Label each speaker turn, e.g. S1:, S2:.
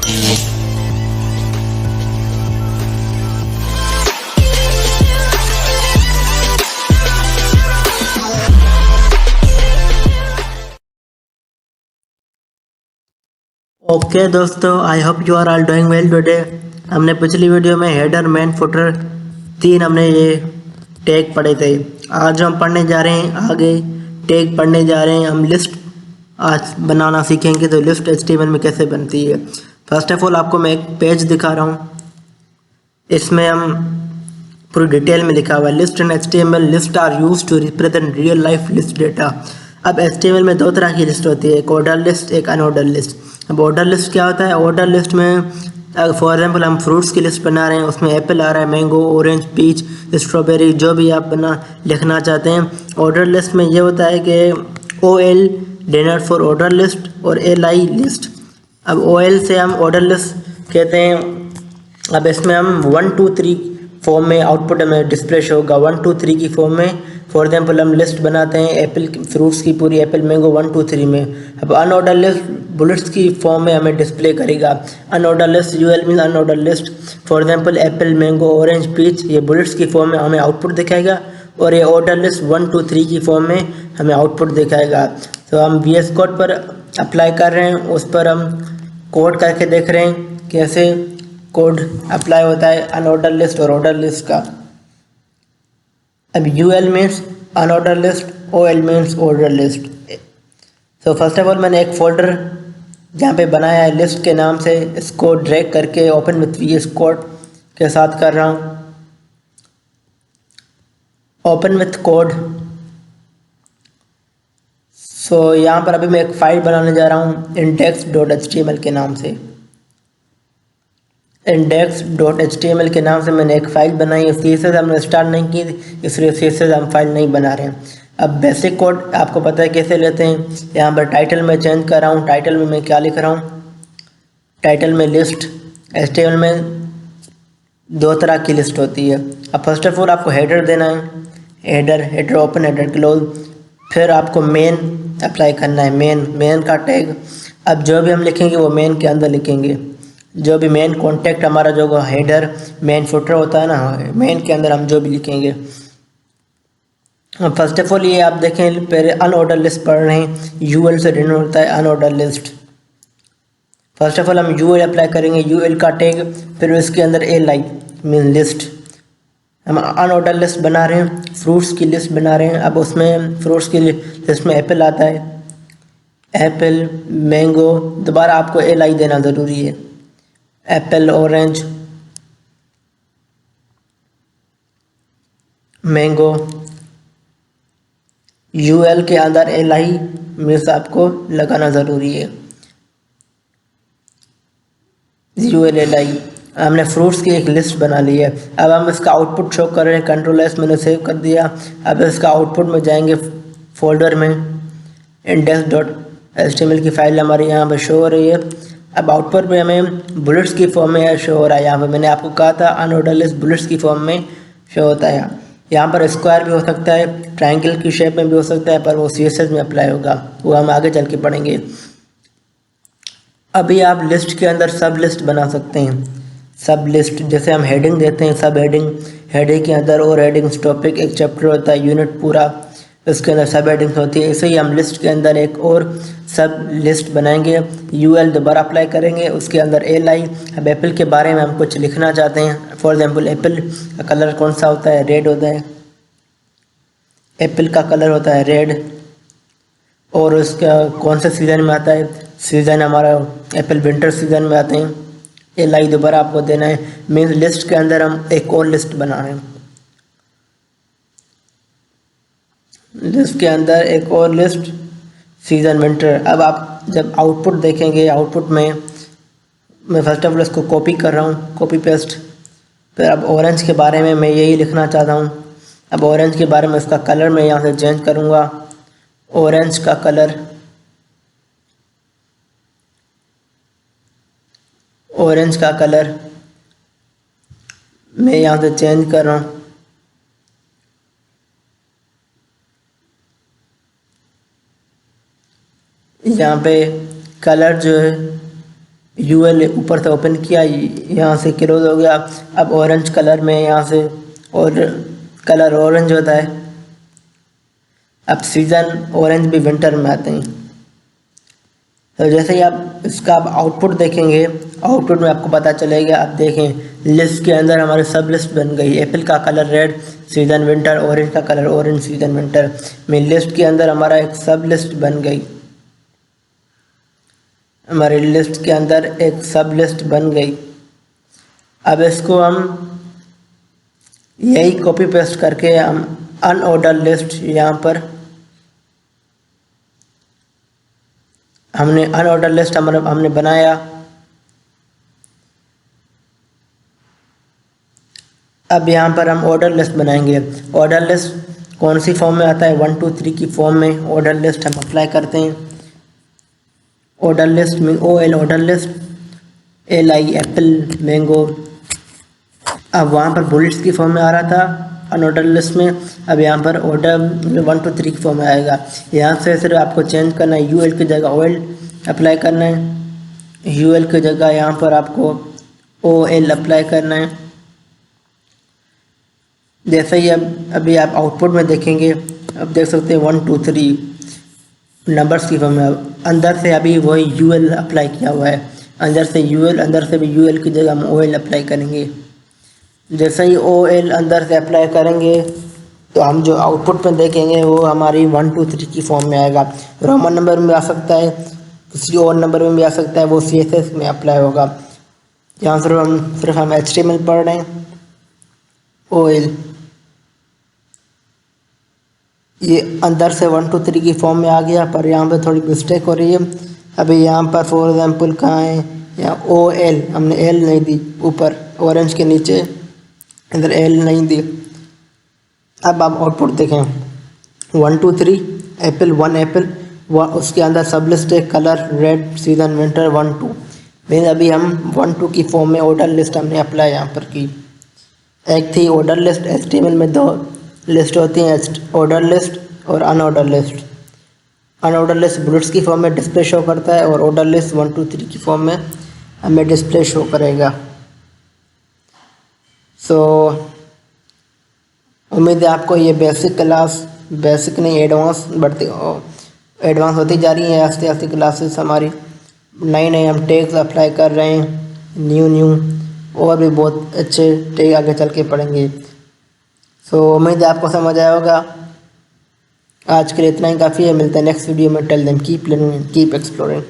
S1: Okay दोस्तों, I hope you are all doing well today. हमने पिछली वीडियो में हेडर, मेन, फुटर 3 हमने ये टैग पढ़े थे। आज हम पढ़ने जा रहे हैं आगे टैग पढ़ने जा रहे हैं। हम लिस्ट आज बनाना सीखेंगे। तो लिस्ट एचटीएमएल में कैसे बनती है। फर्स्ट ऑफ ऑल आपको मैं एक पेज दिखा रहा हूँ। इसमें हम पूरी डिटेल में लिखा हुआ है list in HTML. List are use to represent real life list data. अब एचटीएमएल में 2 तरह की लिस्ट होती है, एक ऑर्डर लिस्ट, एक अनऑर्डर लिस्ट। अब ऑर्डर लिस्ट क्या होता है? ऑर्डर लिस्ट में फॉर एग्जांपल हम फ्रूट्स की लिस्ट बना रहे हैं, उसमें एप्पल आ रहा है, मैंगो, ऑरेंज, पीच, स्ट्रॉबेरी, जो भी आप लिखना चाहते हैं। ऑर्डर लिस्ट में ये होता है कि OL dinner for order list और LI लिस्ट। अब OL से हम ऑर्डर लिस्ट कहते हैं। अब इसमें हम 1 2 3 फॉर्म में आउटपुट हमें डिस्प्ले शो होगा 1 2 3 की फॉर्म में। फॉर एग्जाम्पल हम लिस्ट बनाते हैं एप्पल फ्रूट्स की, पूरी एप्पल मैंगो 1 2 3 में। अब अनऑर्डर लिस्ट बुलेट्स की फॉर्म में हमें डिस्प्ले करेगा। Unorder list UL mean unorder list. For example apple, mango, orange, peach, ये बुलेट्स की फॉर्म में हमें आउटपुट दिखाएगा और ये ऑर्डर लिस्ट 1 2 3 की फॉर्म में हमें आउटपुट दिखाएगा। तो हम VS कोड पर अप्लाई कर रहे हैं, उस पर हम कोड करके देख रहे हैं कैसे कोड अप्लाई होता है अनऑर्डर लिस्ट और ऑर्डर लिस्ट का। अब UL means unordered list, OL means order list. तो फर्स्ट ऑफ ऑल मैंने एक फोल्डर जहाँ पे बनाया है लिस्ट के नाम से, इसको ड्रैग करके ओपन विथ VS कोड के साथ कर रहा हूँ। Open with code. सो यहाँ पर अभी मैं एक फाइल बनाने जा रहा हूँ index.html के नाम से। index.html के नाम से मैंने एक फ़ाइल बनाई है। CSS हमने स्टार्ट नहीं की, इसलिए CSS हम फाइल नहीं बना रहे हैं। अब बेसिक कोड आपको पता है कैसे लेते हैं। यहाँ पर टाइटल में चेंज कर रहा हूँ। टाइटल में मैं क्या लिख रहा हूँ? टाइटल में लिस्ट। HTML में 2 तरह की लिस्ट होती है। अब फर्स्ट ऑफ ऑल आपको हेडर देना है, हेडर ओपन, हेडर क्लोज। फिर आपको मेन अप्लाई करना है, मेन का टैग। अब जो भी हम लिखेंगे वो मेन के अंदर लिखेंगे। जो भी मेन कॉन्टेक्ट हमारा जो हेडर, मेन फुटर होता है ना, मेन के अंदर हम जो भी लिखेंगे। फर्स्ट ऑफ ऑल ये आप देखें, पहले अनऑर्डर लिस्ट पढ़ रहे हैं। UL से डिनोट होता है unordered list. First of all हम UL अप्लाई करेंगे, UL का टैग, फिर इसके अंदर LI मीन लिस्ट। हम अनऑर्डर लिस्ट बना रहे हैं, फ्रूट्स की लिस्ट बना रहे हैं। अब उसमें फ्रूट्स की लिस्ट में एप्पल आता है, एप्पल, मैंगो, दोबारा आपको LI देना ज़रूरी है। एप्पल, ऑरेंज, मैंगो, UL के अंदर LI मीन्स आपको लगाना ज़रूरी है। UL LI। हमने फ्रूट्स की एक लिस्ट बना ली है। अब हम इसका आउटपुट शो कर रहे हैं। Ctrl+S मैंने सेव कर दिया। अब इसका आउटपुट में जाएंगे फोल्डर में, index.html की फ़ाइल हमारी यहाँ पर शो हो रही है। अब आउटपुट में हमें बुलेट्स की फॉर्म में शो हो रहा है। यहाँ पर मैंने आपको कहा था अनऑर्डर लिस्ट बुलेट्स की फॉर्म में शो होता है। यहाँ पर स्क्वायर भी हो सकता है, ट्रायंगल की शेप में भी हो सकता है, पर वो CSS में अप्लाई होगा, वो हम आगे चल के पढ़ेंगे। अभी आप लिस्ट के अंदर सब लिस्ट बना सकते हैं। सब लिस्ट जैसे हम हेडिंग देते हैं, सब हेडिंग के अंदर और हेडिंग्स, टॉपिक एक चैप्टर होता है, यूनिट पूरा, उसके अंदर सब हेडिंग्स होती है। ऐसे ही हम लिस्ट के अंदर एक और सब लिस्ट बनाएंगे। UL दोबारा अप्लाई करेंगे, उसके अंदर LI। अब एप्पल के बारे में हम कुछ लिखना चाहते हैं। फॉर एग्जाम्पल एप्पल का कलर कौन सा होता है? रेड होता है। एप्पल का कलर होता है रेड। और उसका कौन से सीज़न में आता है? सीज़न हमारा एप्पल विंटर सीज़न में आते हैं। LI दोबारा आपको देना है। मीन्स लिस्ट के अंदर हम एक और लिस्ट बना रहे हैं। लिस्ट के अंदर एक और लिस्ट, सीज़न विंटर। अब आप जब आउटपुट देखेंगे, आउटपुट में मैं फर्स्ट ऑफ ऑल इसको कॉपी कर रहा हूँ, कॉपी पेस्ट। फिर अब ऑरेंज के बारे में मैं यही लिखना चाहता हूँ। अब ऑरेंज के बारे में इसका कलर मैं यहाँ से चेंज करूँगा। ऑरेंज का कलर, ऑरेंज का कलर मैं यहाँ से चेंज कर रहा हूँ। यहाँ पे कलर जो है यूएल ऊपर से ओपन किया, यहाँ से क्लोज हो गया। अब ऑरेंज कलर में यहाँ से, और कलर ऑरेंज होता है। अब सीज़न ऑरेंज भी विंटर में आते हैं। तो जैसे ही आप इसका आप आउटपुट देखेंगे, आउटपुट में आपको पता चलेगा। आप देखें लिस्ट के अंदर हमारे सब लिस्ट बन गई। एप्पल का colour red season winter, orange का कलर ऑरेंज सीज़न विंटर में लिस्ट के अंदर हमारा एक सब लिस्ट बन गई। हमारी लिस्ट के अंदर एक सब लिस्ट बन गई। अब इसको हम यही कॉपी पेस्ट करके हम अनऑर्डर लिस्ट यहाँ पर हमने अनऑर्डर लिस्ट हमने बनाया। अब यहाँ पर हम ऑर्डर लिस्ट बनाएंगे। ऑर्डर लिस्ट कौन सी फॉर्म में आता है? 1 2 3 की फॉर्म में ऑर्डर लिस्ट हम अप्लाई करते हैं। ऑर्डर लिस्ट में OL order list, LI Apple mango. अब वहाँ पर बुलेट्स की फॉर्म में आ रहा था अनऑर्डर लिस्ट में, अब यहाँ पर ऑर्डर 1 2 3 की फॉर्म में आएगा। यहाँ से सिर्फ आपको चेंज करना है, UL की जगह OL अप्लाई करना है। UL की जगह यहाँ पर आपको OL अप्लाई करना है। जैसे ही अभी आप आउटपुट में देखेंगे, अब देख सकते हैं 1 2 3 नंबर्स की फॉर्म में। अंदर से अभी वही UL अप्लाई किया हुआ है, अंदर से UL, अंदर से भी UL की जगह हम OL अप्लाई करेंगे। जैसे ही OL अंदर से अप्लाई करेंगे तो हम जो आउटपुट में देखेंगे वो हमारी 1 2 3 की फॉर्म में आएगा। रोमन नंबर में आ सकता है, किसी और नंबर में भी आ सकता है, वो CSS में अप्लाई होगा। यहाँ सिर्फ हम HTML पढ़ रहे हैं। OL ये अंदर से 1 2 3 की फॉर्म में आ गया, पर यहाँ पे थोड़ी मिस्टेक हो रही है। अभी यहाँ पर फॉर एग्जांपल कहाँ है, यहाँ OL हमने L नहीं दी, ऊपर ऑरेंज के नीचे इधर L नहीं दी। अब आप आउटपुट देखें 1 2 3 एप्पल 1 एप्पल, उसके अंदर सब लिस्ट है colour red season winter 1 2। Mean अभी हम 1 2 की फॉर्म में ऑर्डर लिस्ट हमने अप्लाई यहाँ पर की। एक थी ऑर्डर लिस्ट, HTML में 2 लिस्ट होती हैं, ऑर्डर लिस्ट और unordered list. Unordered list bullets की फॉर्म में डिस्प्ले शो करता है, और ऑर्डर लिस्ट 1 2 3 की फॉर्म में हमें डिस्प्ले शो करेगा। सो उम्मीद है आपको ये बेसिक क्लास, बेसिक नहीं एडवांस होती जा रही है आस्ते आस्ते क्लासेस हमारी। नई नई हम टैग्स अप्लाई कर रहे हैं, न्यू और भी बहुत अच्छे टैग आगे चल के पढ़ेंगे। सो उम्मीद है आपको समझ आया होगा। आज के लिए इतना ही काफ़ी है, मिलते हैं नेक्स्ट वीडियो में। Tell them keep learning, keep exploring.